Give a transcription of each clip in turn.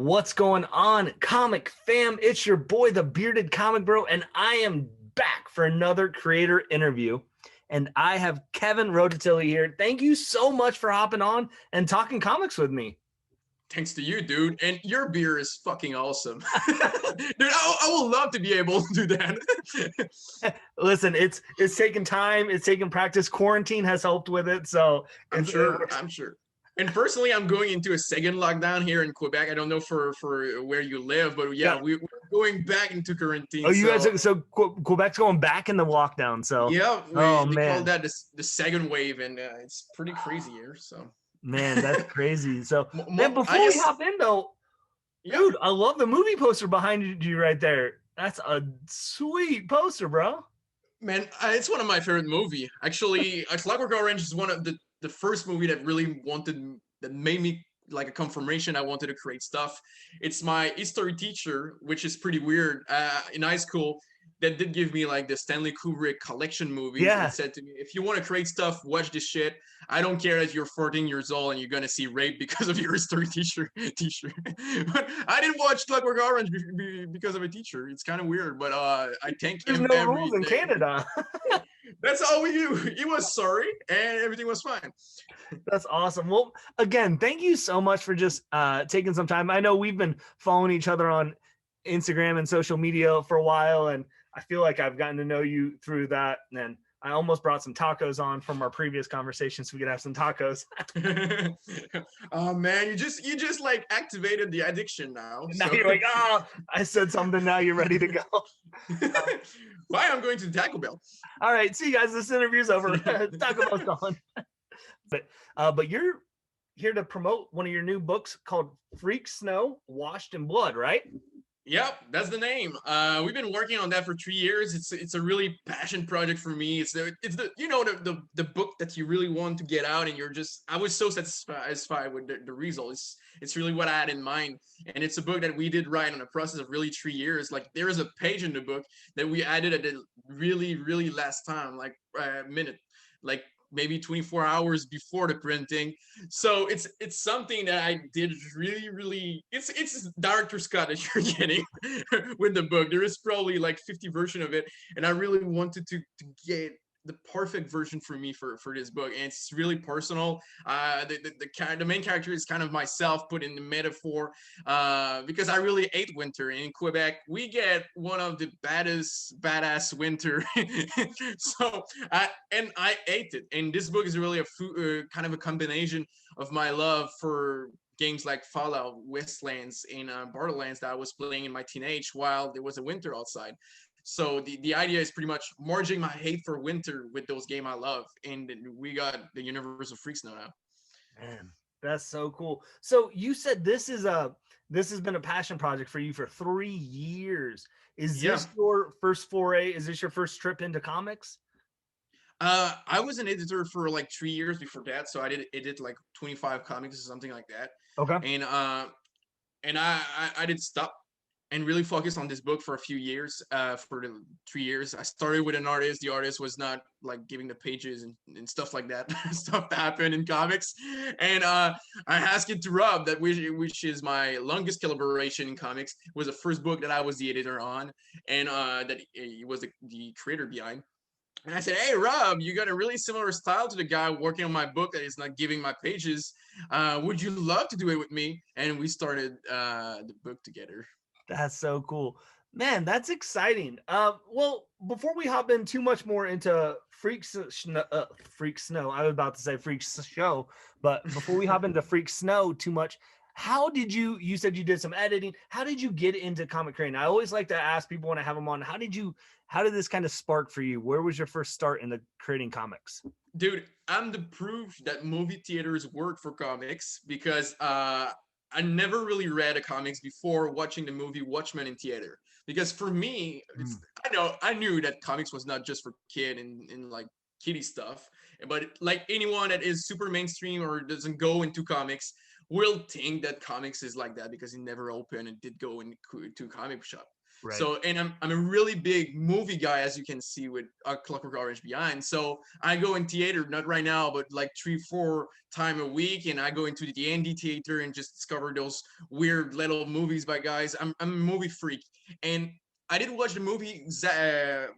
What's going on, comic fam? It's your boy, the Bearded Comic Bro, and I am back for another creator interview. And I have Kevin Roditeli here. Thank you so much for hopping on and talking comics with me. Thanks to you, dude. And your beer is fucking awesome. Dude, I would love to be able to do that. Listen, it's taken time. It's taken practice. Quarantine has helped with it. So I'm sure. And personally, I'm going into a second lockdown here in Quebec. I don't know for where you live, but yeah, we're going back into quarantine. Oh, you guys are, so Quebec's going back into lockdown. So yeah, they call that the second wave, and it's pretty crazy here. So man, that's crazy. So man, before we hop in though, dude, I love the movie poster behind you right there. That's a sweet poster, bro. Man, it's one of my favorite movie. Actually, Clockwork Orange is one of the first movie that made me like a confirmation I wanted to create stuff. It's my history teacher, which is pretty weird, in high school, that did give me like the Stanley Kubrick collection movies and said to me, if you want to create stuff, watch this shit. I don't care that you're 14 years old and you're gonna see rape because of your history teacher. But I didn't watch Clockwork Orange because of a teacher. It's kind of weird, but I thank him. There's no rules in Canada. That's all we do. He was sorry and everything was fine. That's awesome. Well, again, thank you so much for just taking some time. I know we've been following each other on Instagram and social media for a while, and I feel like I've gotten to know you through that. And I almost brought some tacos on from our previous conversation so we could have some tacos. Oh man, you just like activated the addiction now. Now you're like, oh, I said something, now you're ready to go. Bye, I'm going to Taco Bell. All right, see you guys, this interview's over. Taco Bell's gone. But you're here to promote one of your new books called Freak Snow, Washed in Blood, right? Yep, that's the name. We've been working on that for 3 years. It's a really passion project for me. It's the book that you really want to get out, and I was so satisfied with the result. It's really what I had in mind, and it's a book that we did write on a process of really 3 years. Like there is a page in the book that we added at the really last time, like minute, like maybe 24 hours before the printing. So it's something that I did really it's Director Scott that you're getting with the book. There is probably like 50 version of it, and I really wanted to get the perfect version for me for this book, and it's really personal. The main character is kind of myself put in the metaphor, because I really hate winter. In Quebec, we get one of the badass winter. So I hate it, and this book is really kind of a combination of my love for games like Fallout, Westlands, and Borderlands that I was playing in my teenage while there was a winter outside. So the idea is pretty much merging my hate for winter with those games I love, and we got the universe of Freak Snow now. Man, that's so cool. So you said this has been a passion project for you for 3 years. Is this your first foray? Is this your first trip into comics? I was an editor for like 3 years before that, so I did like 25 comics or something like that. Okay. And I did stop and really focus on this book for a few years. For the 3 years, I started with an artist. The artist was not like giving the pages and stuff like that. Stuff that happened in comics. And I asked it to Rob, that which is my longest collaboration in comics. It was the first book that I was the editor on, and that he was the creator behind. And I said, hey, Rob, you got a really similar style to the guy working on my book that is not giving my pages. Would you love to do it with me? And we started the book together. That's so cool, man. That's exciting. Well, before we hop in too much more into Freak Snow, I was about to say Freak Show, but before we hop into Freak Snow too much, how did you said you did some editing. How did you get into comic creating? I always like to ask people when I have them on, how did this kind of spark for you? Where was your first start in the creating comics? Dude, I'm the proof that movie theaters work for comics, because I never really read a comics before watching the movie Watchmen in theater. Because for me, I knew that comics was not just for kid and like kiddie stuff, but like anyone that is super mainstream or doesn't go into comics will think that comics is like that because it never opened and did go into a comic shop. Right. So, and I'm a really big movie guy, as you can see with Clockwork Orange behind. So I go in theater, not right now, but like 3-4 times a week, and I go into the indie theater and just discover those weird little movies by guys. I'm a movie freak, and I did watch the movie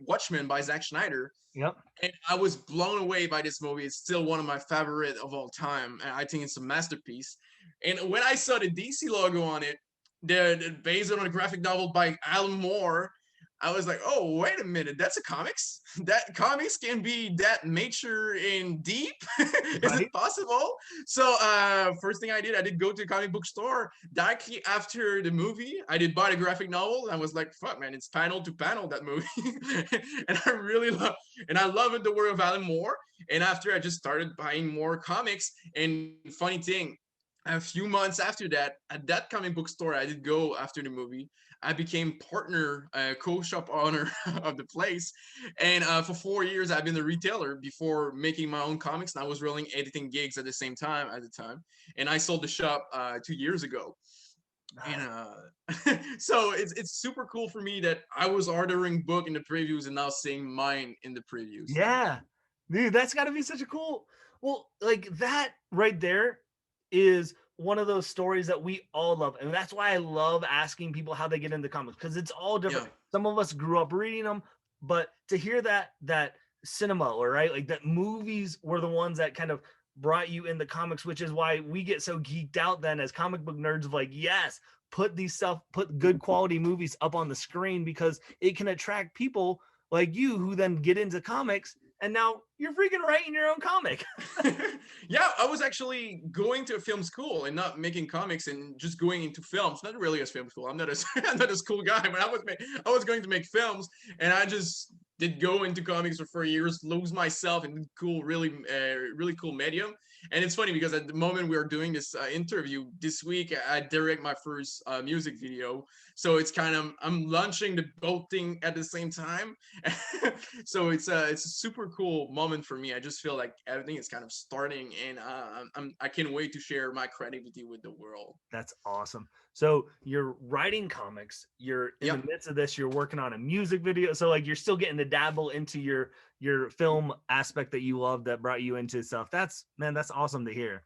Watchmen by Zack Snyder, Yep. and I was blown away by this movie. It's still one of my favorite of all time. And I think it's a masterpiece. And when I saw the DC logo on it, based on a graphic novel by Alan Moore, I was like, oh, wait a minute, that's a comics? That comics can be that mature and deep? Is it Right. possible? So first thing I did go to the comic book store directly after the movie. I did buy the graphic novel, and I was like, fuck man, it's panel to panel, that movie. And I really love, and I love it, the work of Alan Moore. And after, I just started buying more comics. And funny thing, a few months after that, at that comic book store I did go after the movie, I became partner, co-shop owner of the place. And for 4 years, I've been the retailer before making my own comics. And I was rolling editing gigs at the same time at the time. And I sold the shop 2 years ago. And so it's super cool for me that I was ordering book in the previews and now seeing mine in the previews. Yeah. Dude, that's got to be such a cool. Well, like that right there is one of those stories that we all love. And that's why I love asking people how they get into comics, because it's all different. Yeah. Some of us grew up reading them, but to hear that cinema, or right, like that movies were the ones that kind of brought you into comics, which is why we get so geeked out then as comic book nerds of like, yes, put good quality movies up on the screen, because it can attract people like you who then get into comics, and now you're freaking writing your own comic. Yeah, I was actually going to a film school and not making comics and just going into films. Not really as film school. I'm not a I'm not a school guy, but I was going to make films, and I just did go into comics for 4 years, lose myself in cool, really cool medium. And it's funny because at the moment we are doing this interview this week, I direct my first music video. So it's kind of, I'm launching the both thing at the same time. So it's a super cool moment for me. I just feel like everything is kind of starting, and I can't wait to share my creativity with the world. That's awesome. So you're writing comics, you're in the Yep. midst of this, you're working on a music video. So like you're still getting to dabble into your film aspect that you love, that brought you into stuff. That's, man, that's awesome to hear.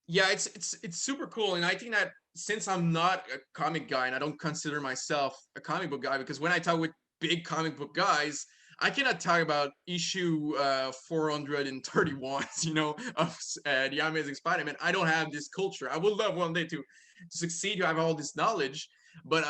Yeah, it's super cool, and I think that since I'm not a comic guy and I don't consider myself a comic book guy, because when I talk with big comic book guys, I cannot talk about issue 431, of the Amazing Spider-Man. I don't have this culture. I would love one day to succeed, to have all this knowledge, but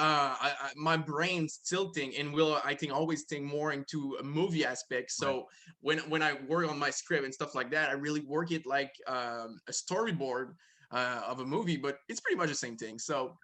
my brain's tilting and will, I think, always think more into a movie aspect. Right. So when I work on my script and stuff like that, I really work it like a storyboard of a movie, but it's pretty much the same thing. So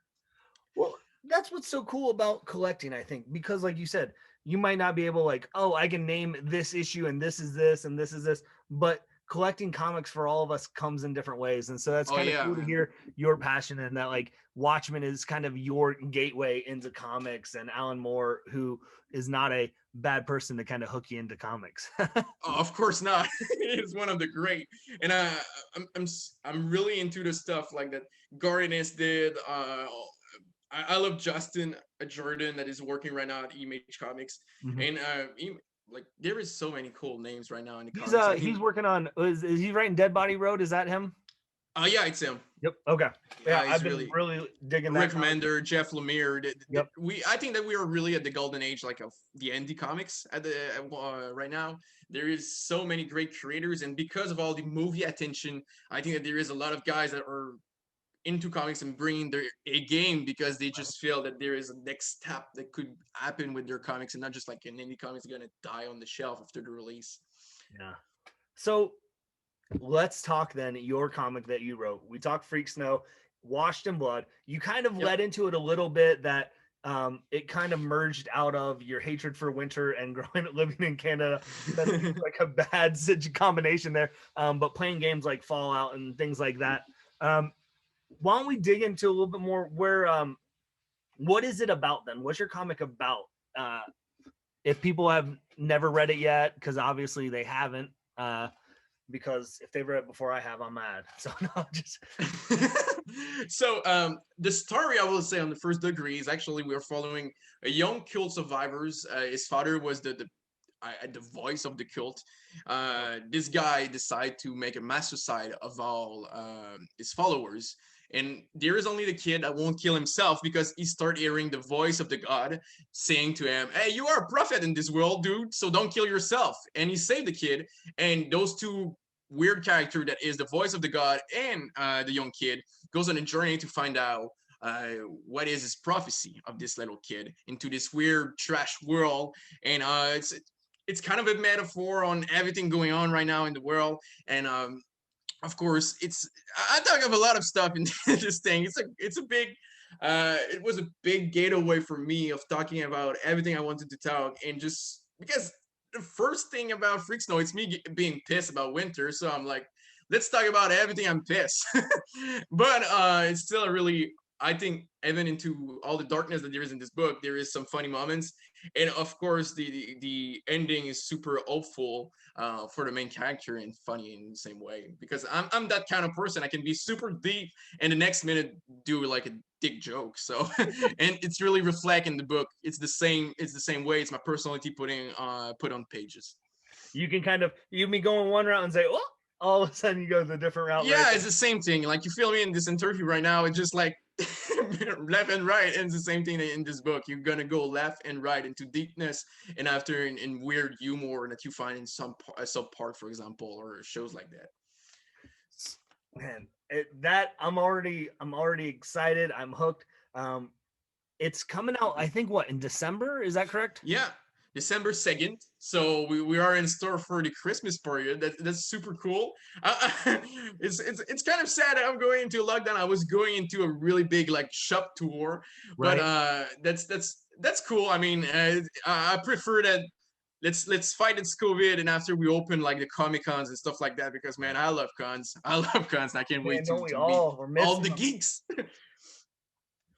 Well, that's what's so cool about collecting, I think, because like you said, you might not be able, like, oh, I can name this issue and this is this and this is this, but collecting comics for all of us comes in different ways. And so that's oh kind of yeah, cool to man. hear your passion, and that like Watchmen is kind of your gateway into comics, and Alan Moore, who is not a bad person to kind of hook you into comics. Oh, of course not. It's one of the great, and I'm really into the stuff like that Gardinas did. I love Justin Jordan that is working right now at Image Comics, Mhm. and like there is so many cool names right now in the He's comics. I he's think, working on, is he writing Dead Body Road? Is that him? oh yeah, it's him. Yep. Okay. Yeah, He's I've been really really digging that Rick comic. Remender, Jeff Lemire. Yep. I think that we are really at the golden age, like of the indie comics at the right now. There is so many great creators, and because of all the movie attention, I think that there is a lot of guys that are into comics and bringing their a game because they just feel that there is a next step that could happen with their comics, and not just like an indie comics gonna die on the shelf after the release. Yeah. So let's talk then your comic that you wrote. We talked Freak Snow, Washed in Blood. You kind of Yep. led into it a little bit, that it kind of merged out of your hatred for winter and living in Canada. That seems like a bad combination there. But playing games like Fallout and things like that. Why don't we dig into a little bit more where what is it about then? What's your comic about? If people have never read it yet, because obviously they haven't, because if they've read it before I have, I'm mad. So no, just So the story I will say on the first degree is actually we're following a young cult survivors. His father was the voice of the cult. This guy decided to make a mass suicide of all his followers. And there is only the kid that won't kill himself because he started hearing the voice of the god saying to him, "Hey, you are a prophet in this world, dude. So don't kill yourself." And he saved the kid. And those two weird character that is the voice of the god and the young kid goes on a journey to find out uh, what is his prophecy of this little kid into this weird trash world. And it's kind of a metaphor on everything going on right now in the world. And of course, I talk of a lot of stuff in this thing. It's a big it was a big gateway for me of talking about everything I wanted to talk, and just because the first thing about Freak Snow, it's me being pissed about winter, so I'm like, let's talk about everything I'm pissed. But it's still a really, I think, even into all the darkness that there is in this book, there is some funny moments, and of course, the ending is super hopeful for the main character and funny in the same way. Because I'm that kind of person. I can be super deep, and the next minute do like a dick joke. So, and it's really reflect in the book. It's the same. It's the same way. It's my personality put on pages. you can kind of you can be going one route and say, oh, all of a sudden you go the different route right Yeah, there. it's the same thing. Like you feel me in this interview right now. It's just like left and right, and it's the same thing in this book. You're gonna go left and right into deepness, and after in weird humor that you find in some part, for example, or shows like that. Man, that I'm already excited. I'm hooked. Um, it's coming out. I think what in December is that correct? Yeah, December 2nd. So we are in store for the Christmas period. That's super cool. It's kind of sad that I'm going into lockdown. I was going into a really big like shop tour, but Right. that's cool. I mean, I prefer that. Let's fight this COVID, and after we open like the Comic Cons and stuff like that, because man, I love cons. I love cons. I can't wait Man, don't we to meet all? We're all missing the them. geeks.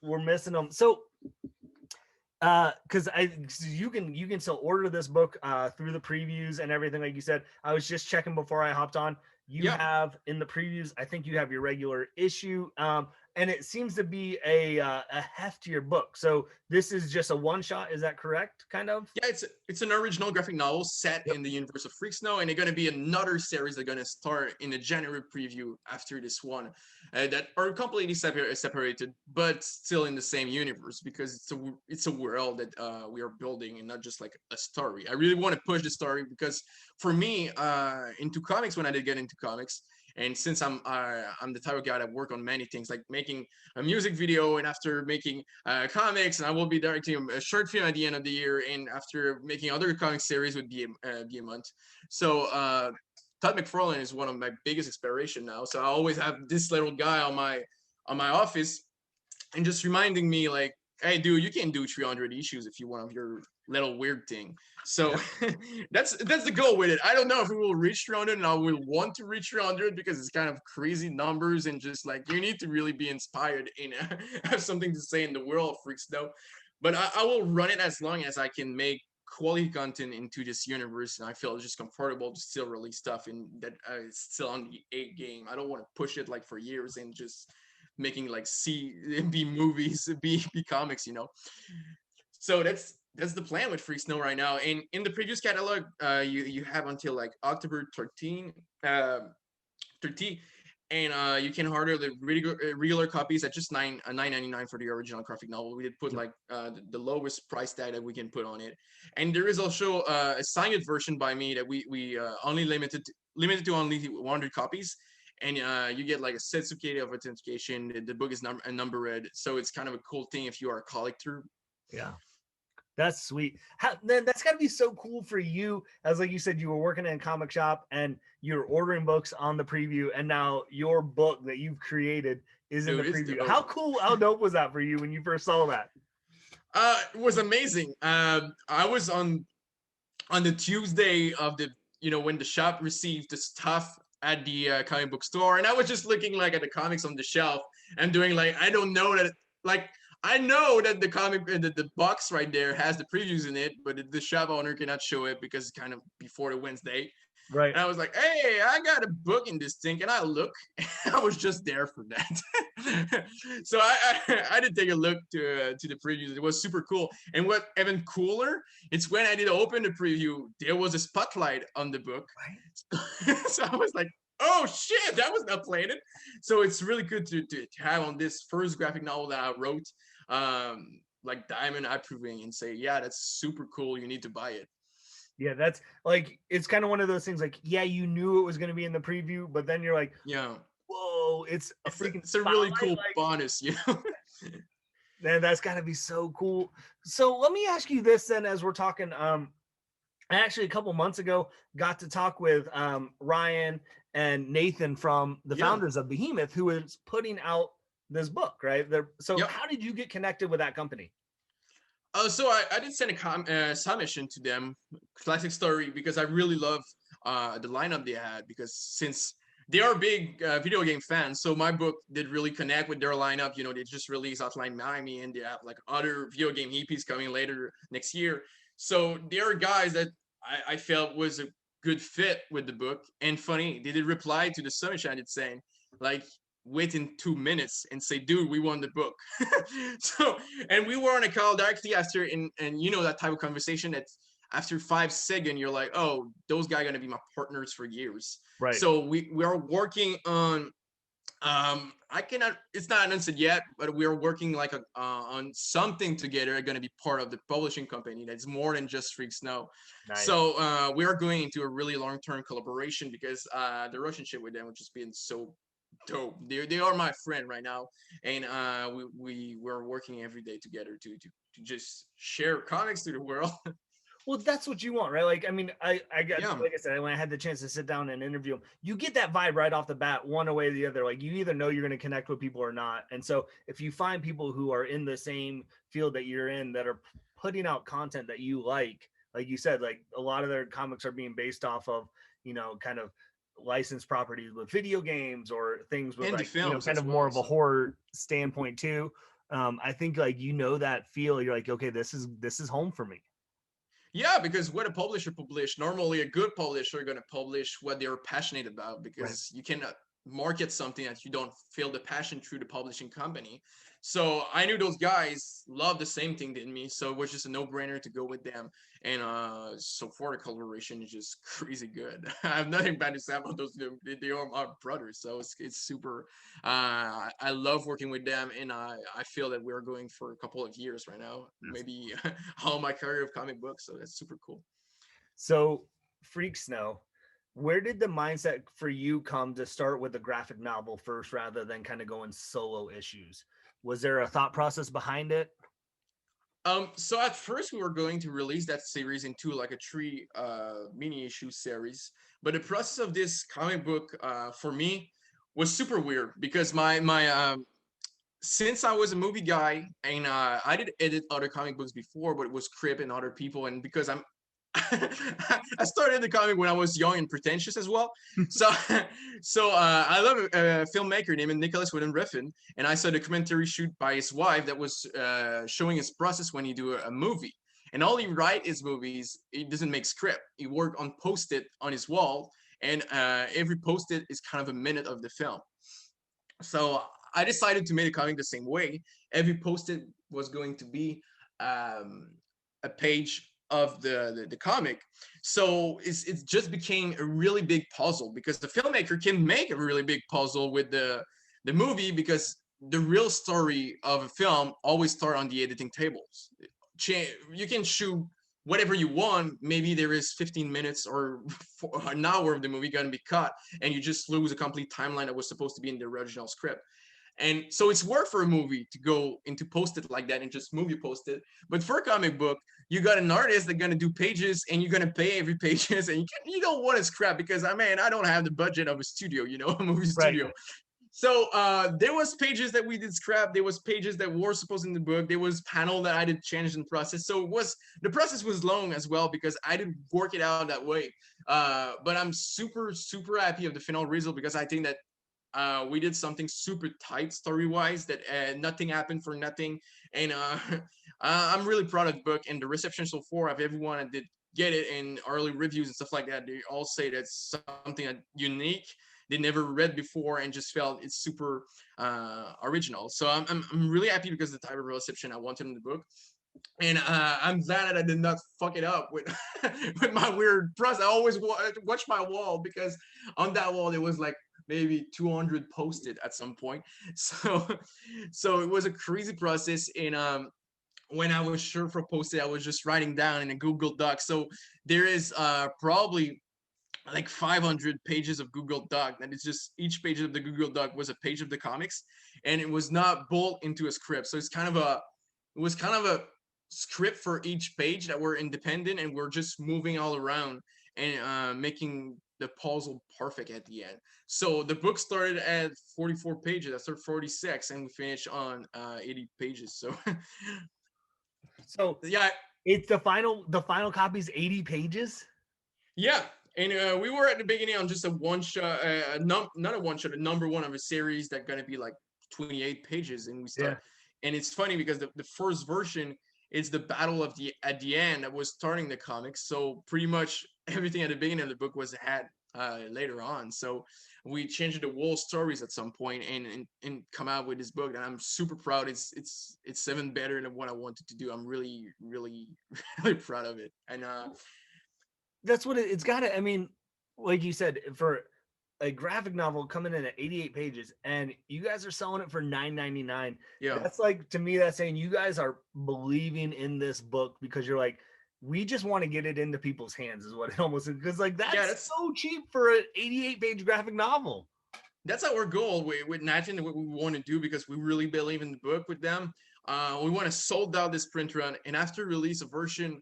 We're missing them. So because I you can still order this book through the previews and everything like you said. I was just checking before I hopped on. You Yeah. have in the previews, I think you have your regular issue, and it seems to be a heftier book. So this is just a one shot. Is that correct? Kind of. Yeah, it's an original graphic novel set Yep. in the universe of Freak Snow, and they're gonna be another series that's gonna start in the January preview after this one, that are completely separated, but still in the same universe because it's a world that we are building and not just like a story. I really want to push the story because for me, into comics when I did get into comics, and since I'm the type of guy that work on many things like making a music video, and after making comics, and I will be directing a short film at the end of the year, and after making other comic series would be a month. So Todd McFarlane is one of my biggest inspiration now. So I always have this little guy on my office, and just reminding me like, hey, dude, you can do 300 issues if you want of your little weird thing. So that's the goal with it. I don't know if we will reach 300, and I will want to reach 300 because it's kind of crazy numbers, and just like you need to really be inspired and have something to say in the world of Freaks though. But I will run it as long as I can make quality content into this universe, and I feel just comfortable to still release stuff and that it's still on the A game. I don't want to push it like for years and just making like C B movies, B comics, you know. So that's the plan with Free Snow right now. And in the previous catalog, you have until like October 13, 30, and you can order the regular copies at just 9.99 for the original graphic novel. We did put Yep. like the lowest price tag that we can put on it, and there is also a signed version by me that we only limited to only 100 copies. And you get like a certificate of authentication. The book is numbered, so it's kind of a cool thing if you are a collector. Yeah. That's sweet. Then that's got to be so cool for you, as like you said, you were working in a comic shop and you're ordering books on the preview, and now your book that you've created is in the Dude, it's preview. dope. How cool, how dope was that for you when you first saw that? It was amazing. I was on the Tuesday of the when the shop received the stuff at the comic book store, and I was just looking like at the comics on the shelf and doing like I don't know that like I know that the comic the box right there has the previews in it, but the shop owner cannot show it because it's kind of before the Wednesday. Right. And I was like, hey, I got a book in this thing. And I look, I was just there for that. So I did take a look to the previews. It was super cool. And what even cooler, it's when I did open the preview, there was a spotlight on the book. So I was like, oh shit, that was not planned. So it's really good to have on this first graphic novel that I wrote, like Diamond approving and say, yeah, that's super cool. You need to buy it. Yeah, that's like it's kind of one of those things. Like, yeah, you knew it was going to be in the preview, but then you're like, Yeah, whoa, it's a freaking it's a really spotlight. cool Like, bonus, you know. man, that's got to be so cool. So let me ask you this then, as we're talking. Actually, a couple months ago, got to talk with Ryan and Nathan from the Yeah. founders of Behemoth, who is putting out this book, right? So, Yep. how did you get connected with that company? So I did send a submission to them, classic story, because I really love the lineup they had. Because since they are big video game fans, so my book did really connect with their lineup. You know, they just released Outline Miami, and they have like other video game EPs coming later next year. So they are guys that I felt was a good fit with the book. And funny, they did reply to the submission I did saying like, within 2 minutes and say, dude, we won the book. So, and we were on a call directly after, and you know, that type of conversation that after 5 seconds, you're like, oh, those guys are going to be my partners for years. Right. So we are working on, I cannot, it's not announced yet, but we are working like on something together, going to be part of the publishing company that's more than just Freak Snow. Nice. So we are going into a really long-term collaboration because the relationship with them has just been so dope. They are my friend right now, and we're working every day together to just share comics to the world. Well, that's what you want, right? Like, I mean, I got, Yeah, like I said, when I had the chance to sit down and interview them, you get that vibe right off the bat, one way or the other. Like, you either know you're going to connect with people or not. And so, if you find people who are in the same field that you're in that are putting out content that you like you said, like a lot of their comics are being based off of, kind of licensed properties with video games or things with and the like, films kind as of more well. of a So horror standpoint too. I think like that feel. You're like, okay, this is home for me. yeah, because what a publisher publish, normally a good publisher are going to publish what they're passionate about, Right. because you cannot market something that you don't feel the passion through the publishing company. So I knew those guys loved the same thing than me, so it was just a no-brainer to go with them. And so for the collaboration is just crazy good. I have nothing bad to say about those. They are my brothers, so it's super. I love working with them, and I feel that we're going for a couple of years right now, Yes. maybe all my career of comic books. So that's super cool. So, Freak Snow, where did the mindset for you come to start with a graphic novel first rather than kind of going solo issues? Was there a thought process behind it? So at first we were going to release that series into like a three mini issue series, but the process of this comic book for me was super weird because my since I was a movie guy and I did edit other comic books before, but it was Crip and other people, and because I'm I started the comic when I was young and pretentious as well. So, I love a filmmaker named Nicholas Winding Refn, and I saw a documentary shoot by his wife that was showing his process when he do a movie. And all he write his movies, he doesn't make script. He work on post-it on his wall, and every post-it is kind of a minute of the film. So I decided to make a comic the same way. Every post-it was going to be a page of the comic. So it just became a really big puzzle because the filmmaker can make a really big puzzle with the movie, because the real story of a film always start on the editing tables. You can shoot whatever you want. Maybe there is 15 minutes or an hour of the movie going to be cut, and you just lose a complete timeline that was supposed to be in the original script. And so it's work for a movie to go into post it like that and just movie post it. But for a comic book, you got an artist that's gonna do pages, and you're gonna pay every pages, and you don't want to scrap, because I don't have the budget of a studio, a movie Right. studio. So there was pages that we did scrap. There was pages that were supposed in the book. There was panel that I did change in the process. So the process was long as well because I didn't work it out that way. But I'm super super happy of the final result, because I think that we did something super tight story wise, that nothing happened for nothing. And I'm really proud of the book and the reception so far of everyone that did get it in early reviews and stuff like that, they all say that's something that unique they never read before and just felt it's super original. So I'm really happy because of the type of reception I wanted in the book. And I'm glad that I did not fuck it up with with my weird process. I always watch my wall because on that wall there was like maybe 200 posted at some point. So so it was a crazy process. And when I was sure for posted, I was just writing down in a Google Doc. So there is probably like 500 pages of Google Doc, and it's just each page of the Google Doc was a page of the comics, and it was not bolt into a script. So it was kind of a script for each page that were independent, and we're just moving all around and making the puzzle perfect at the end. So the book started at 44 pages. I started 46, and we finished on 80 pages. So So yeah, it's the final copy is 80 pages. yeah, and we were at the beginning on just a one shot, not a one shot, a number one of a series that gonna be like 28 pages, and we start. Yeah. And it's funny because the first version is the battle of the at the end that was starting the comics. So pretty much everything at the beginning of the book was had later on. So we changed the whole stories at some point and come out with this book, and I'm super proud. It's even better than what I wanted to do. I'm really really really proud of it, and That's what it's got to. I mean, like you said, for a graphic novel coming in at 88 pages, and you guys are selling it for $9.99. yeah. That's like, to me, that's saying you guys are believing in this book because you're like, we just want to get it into people's hands, is what it almost is. Because like Yeah, that's so cheap for an 88-page graphic novel. that's our goal with Nathan, what we want to do, because we really believe in the book with them. We want to sold out this print run, and after release a version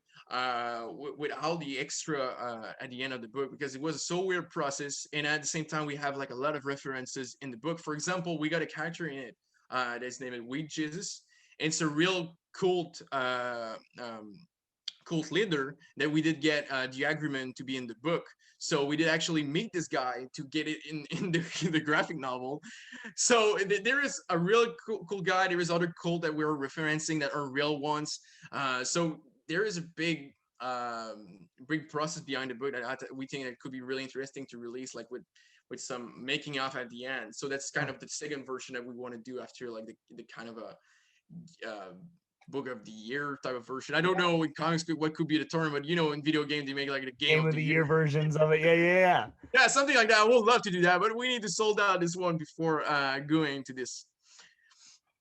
with all the extra at the end of the book, because it was a so weird process. And at the same time, we have like a lot of references in the book. For example, we got a character in it that's named Weed Jesus. It's a real cult leader that we did get the agreement to be in the book. So we did actually meet this guy to get it in the graphic novel. So there is a real cool guy. There is other cult that we're referencing that are real ones. So there is a big process behind the book that we think that could be really interesting to release, like with some making of at the end. So that's kind of the second version that we want to do after like the kind of a uh, book of the year type of version. I don't know in comics what could be the term, but you know, in video games they make like the game Game of of the the year. year versions of it. Yeah, yeah, yeah. Yeah, something like that. I would love to do that, but we need to sold out this one before going to this.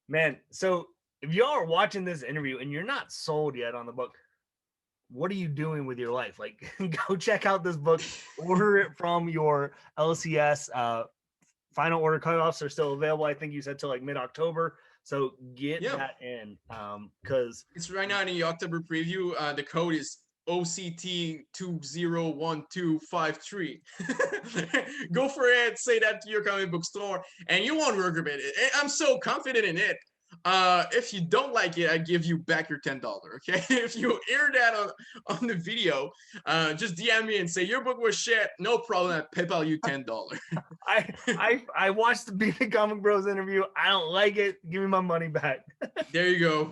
Man, so if y'all are watching this interview and you're not sold yet on the book, what are you doing with your life? Like, go check out this book, order it from your LCS. Final order cutoffs are still available. I think you said till like mid-October. So get Yeah, that in. Because it's right now in the October preview. The code is OCT 201253. Go for it, say that to your comic book store, and you won't regret it. I'm so confident in it. If you don't like it, I give you back your $10. Okay, if you hear that on the video, just DM me and say your book was shit. No problem. I PayPal you $10. I watched the BB Comic Bros interview. I don't like it. Give me my money back. There you go.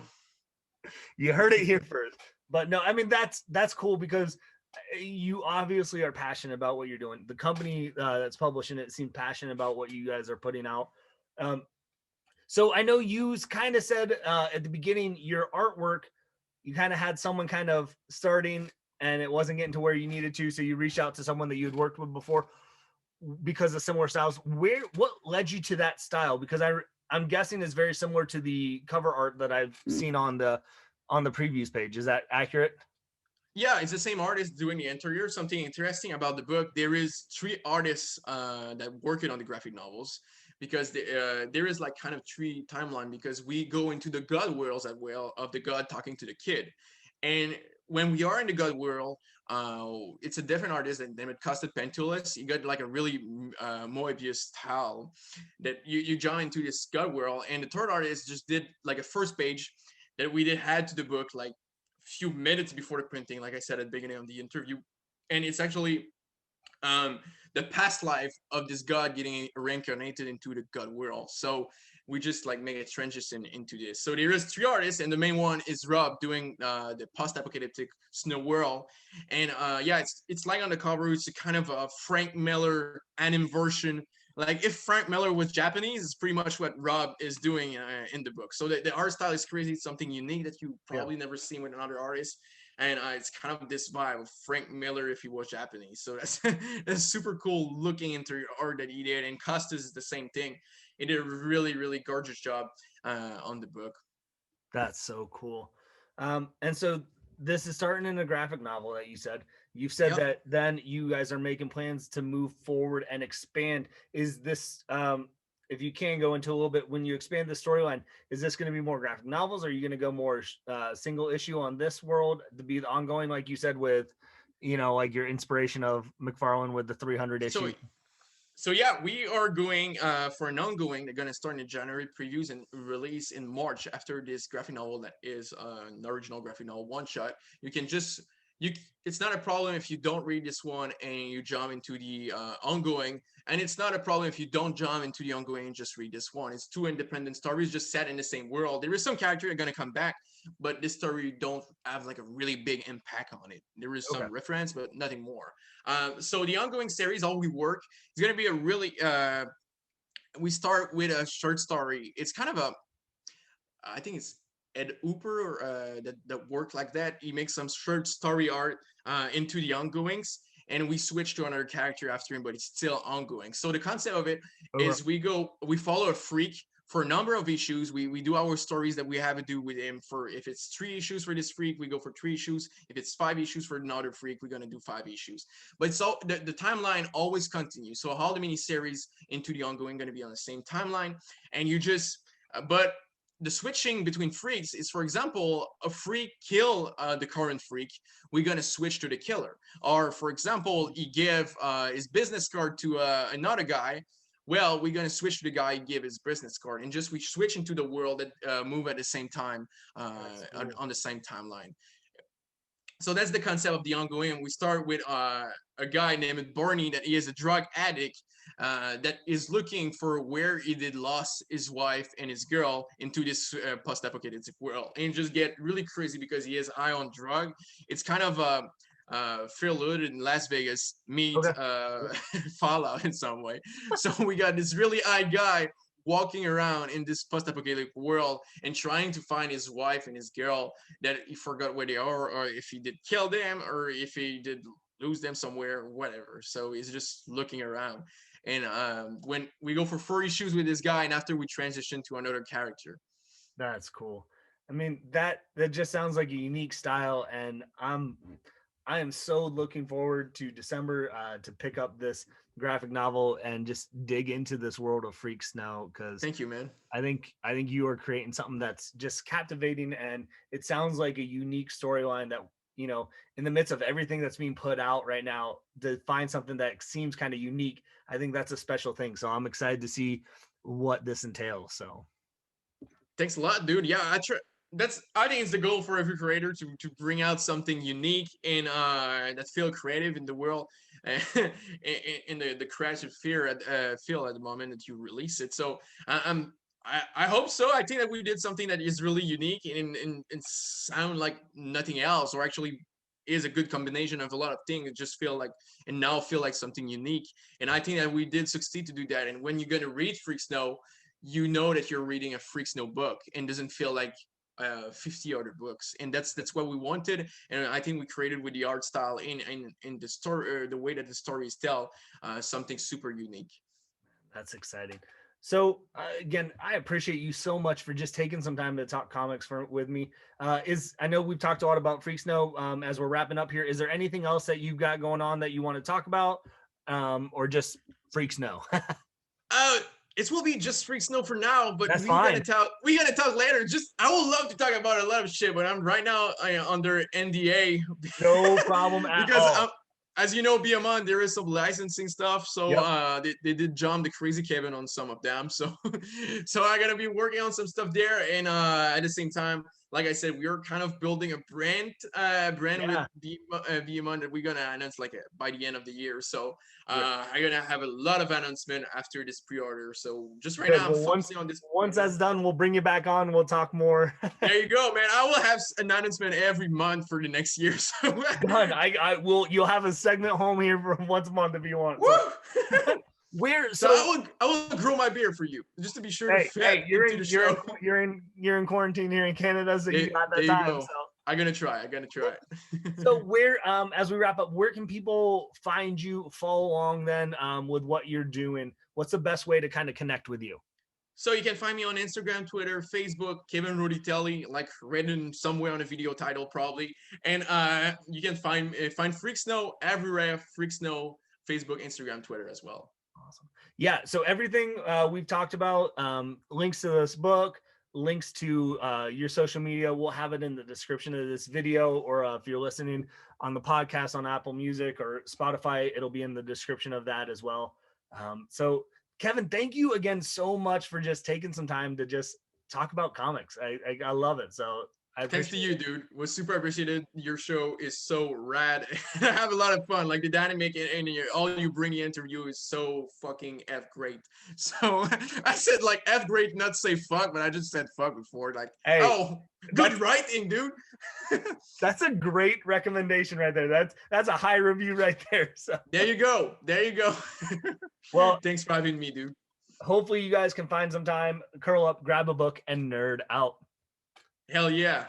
You heard it here first. But no, I mean that's cool because you obviously are passionate about what you're doing. The company that's publishing it seems passionate about what you guys are putting out. Um, so I know you kind of said at the beginning your artwork, you kind of had someone kind of starting and it wasn't getting to where you needed to, so you reached out to someone that you had worked with before because of similar styles. What led you to that style? Because I'm guessing it's very similar to the cover art that I've seen on the previews page. Is that accurate? Yeah, it's the same artist doing the interior. Something interesting about the book, there is three artists that working on the graphic novels, because there is like kind of three timeline, because we go into the god worlds as well, of the god talking to the kid. And when we are in the god world, it's a different artist and named Costed Pentulas. You got like a really Moebius style that you join into this god world. And the third artist just did like a first page that we did add to the book like few minutes before the printing, like I said at the beginning of the interview. And it's actually um, the past life of this god getting reincarnated into the god world. So we just like make a transition into this. So there is 3 artists, and the main one is Rob doing the post-apocalyptic snow world. And yeah, it's like on the cover, it's a kind of a Frank Miller anime version. Like if Frank Miller was Japanese, it's pretty much what Rob is doing in the book. So the art style is crazy. It's something unique that you Yeah. probably never seen with another artist. And it's kind of this vibe of Frank Miller if he was Japanese. So that's that's super cool looking into art that he did. And Costas is the same thing. He did a really, really gorgeous job on the book. That's so cool. And so this is starting in a graphic novel that you said. You've said Yeah. that then you guys are making plans to move forward and expand. Is this if you can go into a little bit when you expand the storyline, is this going to be more graphic novels? Or are you going to go more single issue on this world to be the ongoing, like you said, with like your inspiration of McFarlane with the 300 So issue? so yeah, we are going for an ongoing. They're gonna start in January, previews and release in March after this graphic novel that is an original graphic novel one shot. You can just you. It's not a problem if you don't read this one and you jump into the ongoing, and it's not a problem if you don't jump into the ongoing and just read this one. It's two independent stories just set in the same world. There is some character that are gonna come back, but this story don't have like a really big impact on it. There is Okay. some reference, but nothing more. So the ongoing series, all we work it's gonna be a really we start with a short story. It's kind of a I think it's Ed Hooper or that worked like that. He makes some short story art into the ongoings, and we switch to another character after him, but it's still ongoing. So the concept of it Okay. is we follow a freak for a number of issues. We do our stories that we have to do with him. For if it's 3 issues for this freak, we go for 3 issues. If it's 5 issues for another freak, we're gonna do 5 issues. But so the timeline always continues. So all the mini series into the ongoing gonna be on the same timeline, and you just but the switching between freaks is, for example, a freak kill the current freak, we're gonna switch to the killer. Or, for example, he give his business card to another guy. Well, we're gonna switch to the guy give his business card, and just we switch into the world that move at the same time That's cool. on the same timeline. So that's the concept of the ongoing. And we start with a guy named Barney that he is a drug addict that is looking for where he did lost his wife and his girl into this post-apocalyptic world, and just get really crazy because he is high on drug. It's kind of Phil Hood in Las Vegas meet Okay. Fallout in some way. So we got this really high guy walking around in this post-apocalyptic world and trying to find his wife and his girl that he forgot where they are, or if he did kill them, or if he did lose them somewhere, whatever. So he's just looking around. And when we go for 4 issues with this guy, and after we transition to another character. That's cool. I mean, that just sounds like a unique style, and I am so looking forward to December to pick up this graphic novel and just dig into this world of Freak Snow, because Thank you, man. I think you are creating something that's just captivating, and it sounds like a unique storyline that in the midst of everything that's being put out right now, to find something that seems kind of unique. I think that's a special thing. So I'm excited to see what this entails. So Thanks a lot, dude. Yeah, I think it's the goal for every creator to bring out something unique and that feel creative in the world, in the creative fear at feel at the moment that you release it. So I hope so. I think that we did something that is really unique and sound like nothing else, or actually is a good combination of a lot of things. It just feel like and now feel like something unique. And I think that we did succeed to do that. And when you're gonna read Freak Snow, you know that you're reading a Freak Snow book and doesn't feel like 50 other books. And that's what we wanted. And I think we created with the art style in the story, the way that the story is tell, something super unique. that's exciting. So again, I appreciate you so much for just taking some time to talk comics with me. I know we've talked a lot about Freak Snow as we're wrapping up here. Is there anything else that you've got going on that you want to talk about, or just Freak Snow? Uh, it will be just Freak Snow for now, but That's fine. we gonna talk later. Just I would love to talk about a lot of shit, but I'm right now under NDA No problem at because all. as you know, BMon, there is some licensing stuff. So Yep. they did jump the crazy Kevin on some of them. So so I gotta be working on some stuff there, and at the same time, like I said, we are kind of building a brand with Yeah. VMon that we're gonna announce like by the end of the year. So Great. I'm gonna have a lot of announcement after this pre-order. So just right Good. now, I'm Well, focusing on this once pre-order. that's done, we'll bring you back on. We'll talk more. There you go, man. I will have an announcement every month for the next year. So Done. I will. You'll have a segment home here for once a month if you want. So woo! where? So So I will grow my beard for you, just to be sure to fit hey, into the show. you're in quarantine here in Canada, so you got There that you time. go. I'm gonna try. I'm gonna try. So where as we wrap up, where can people find you, follow along then with what you're doing? What's the best way to kind of connect with you? So you can find me on Instagram, Twitter, Facebook, Kevin Roditeli, like written somewhere on a video title probably. And you can find Freak Snow everywhere. Freak Snow, Facebook, Instagram, Twitter as well. Awesome. Yeah. So everything we've talked about, links to this book, links to your social media, we'll have it in the description of this video, or if you're listening on the podcast on Apple Music or Spotify, it'll be in the description of that as well. So Kevin, thank you again so much for just taking some time to just talk about comics. I love it. So I Thanks to appreciate you, it. dude. Was super appreciated. Your show is so rad. I have a lot of fun. Like the dynamic and all you bring into you is so fucking f great. So I said like f great, not say fuck, but I just said fuck before. Like, Hey, oh, good writing, dude. that's a great recommendation right there. That's a high review right there. So There you go. There you go. well, Thanks for having me, dude. hopefully you guys can find some time, curl up, grab a book, and nerd out. Hell yeah.